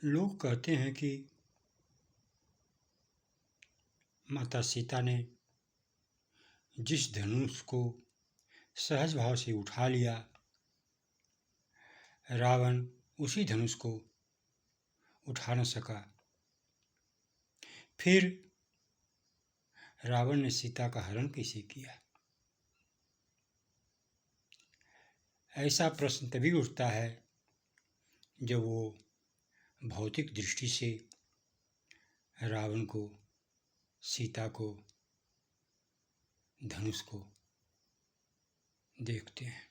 लोग कहते हैं कि माता सीता ने जिस धनुष को सहज भाव से उठा लिया, रावण उसी धनुष को उठा न सका। फिर रावण ने सीता का हरण कैसे किया? ऐसा प्रश्न तभी उठता है जब वो भौतिक दृष्टि से रावण को, सीता को, धनुष को देखते हैं।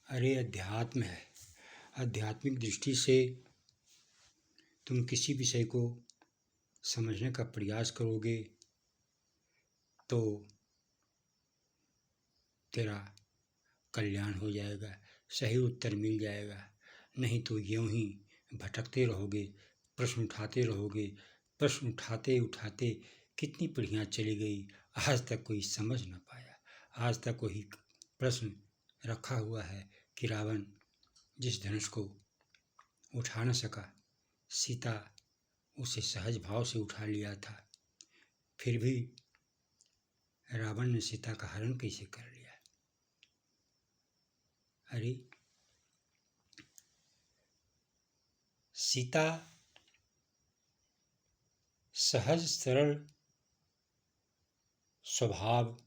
अरे अध्यात्म है। आध्यात्मिक दृष्टि से तुम किसी विषय को समझने का प्रयास करोगे तो तेरा कल्याण हो जाएगा, सही उत्तर मिल जाएगा। नहीं तो यूं ही भटकते रहोगे, प्रश्न उठाते रहोगे। प्रश्न उठाते उठाते कितनी पीढ़ियाँ चली गई, आज तक कोई समझ न पाया। आज तक वही प्रश्न रखा हुआ है कि रावण जिस धनुष को उठा न सका, सीता उसे सहज भाव से उठा लिया था। फिर भी रावण ने सीता का हरण कैसे कर लिया? अरे सीता सहज सरल स्वभाव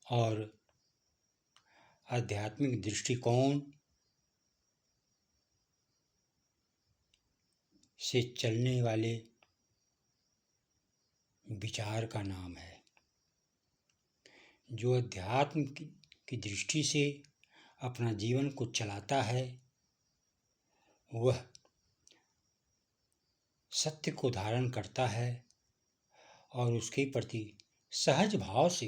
और आध्यात्मिक दृष्टिकोण से चलने वाले विचार का नाम है। जो अध्यात्म की दृष्टि से अपना जीवन को चलाता है, वह सत्य को धारण करता है और उसके प्रति सहज भाव से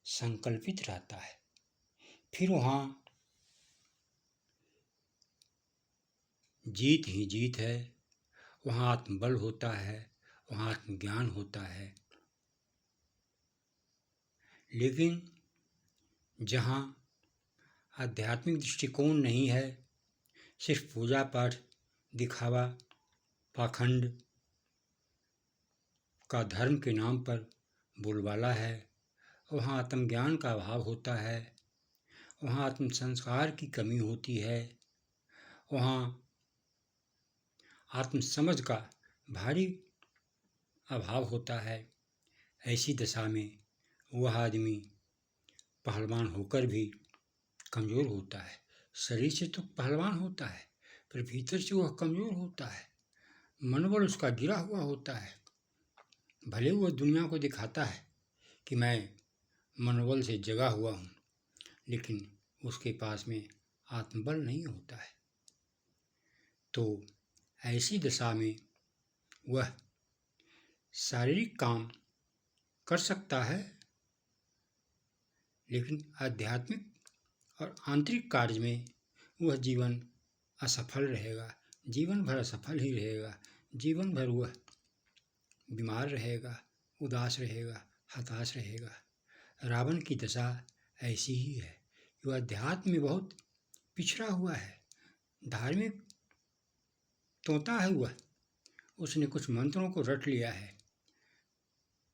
संकल्पित रहता है। फिर वहाँ जीत ही जीत है, वहाँ आत्मबल होता है, वहाँ आत्मज्ञान होता है। लेकिन जहाँ आध्यात्मिक दृष्टिकोण नहीं है, सिर्फ पूजा पाठ, दिखावा, पाखंड का धर्म के नाम पर बोलबाला है, वहाँ आत्मज्ञान का अभाव होता है, वहाँ आत्म संस्कार की कमी होती है, वहाँ आत्मसमझ का भारी अभाव होता है। ऐसी दशा में वह आदमी पहलवान होकर भी कमज़ोर होता है। शरीर से तो पहलवान होता है, पर भीतर से वह कमज़ोर होता है, मनोबल उसका गिरा हुआ होता है। भले वह दुनिया को दिखाता है कि मैं मनोबल से जगा हुआ हूँ, लेकिन उसके पास में आत्मबल नहीं होता है। तो ऐसी दशा में वह शारीरिक काम कर सकता है, लेकिन आध्यात्मिक और आंतरिक कार्य में वह जीवन असफल रहेगा, जीवन भर असफल ही रहेगा। जीवन भर वह बीमार रहेगा, उदास रहेगा, हताश रहेगा। रावण की दशा ऐसी ही है। वह अध्यात्म में बहुत पिछड़ा हुआ है, धार्मिक तोता है वह। उसने कुछ मंत्रों को रट लिया है।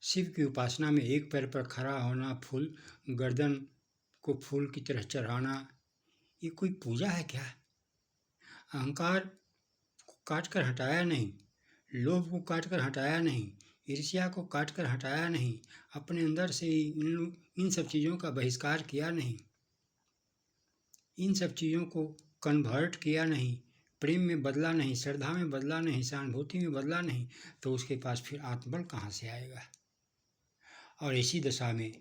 शिव की उपासना में एक पैर पर खड़ा होना, फूल गर्दन को फूल की तरह चढ़ाना, ये कोई पूजा है क्या? अहंकार को काट कर हटाया नहीं, लोभ को काट कर हटाया नहीं, ईर्ष्या को काट कर हटाया नहीं, अपने अंदर से इन सब चीज़ों का बहिष्कार किया नहीं, इन सब चीज़ों को कन्वर्ट किया नहीं, प्रेम में बदला नहीं, श्रद्धा में बदला नहीं, सहानुभूति में बदला नहीं, तो उसके पास फिर आत्मबल कहाँ से आएगा? और इसी दशा में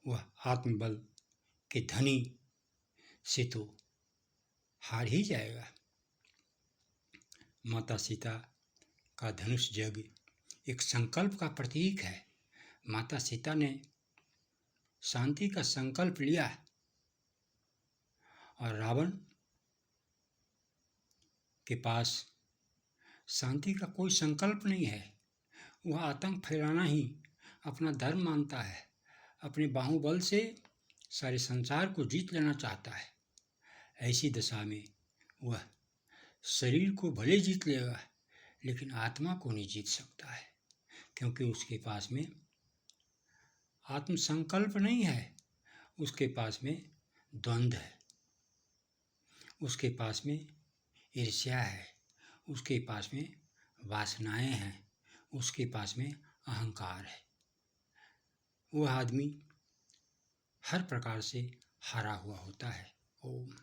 वह आत्मबल के धनी से तो हार ही जाएगा। माता सीता का धनुष यज्ञ एक संकल्प का प्रतीक है। माता सीता ने शांति का संकल्प लिया और रावण के पास शांति का कोई संकल्प नहीं है। वह आतंक फैलाना ही अपना धर्म मानता है, अपने बाहुबल से सारे संसार को जीत लेना चाहता है। ऐसी दशा में वह शरीर को भले जीत लेगा लेकिन आत्मा को नहीं जीत सकता है, क्योंकि उसके पास में आत्मसंकल्प नहीं है, उसके पास में द्वंद्व है, उसके पास में ईर्ष्या है, उसके पास में वासनाएं हैं, उसके पास में अहंकार है। वह आदमी हर प्रकार से हारा हुआ होता है। ओम।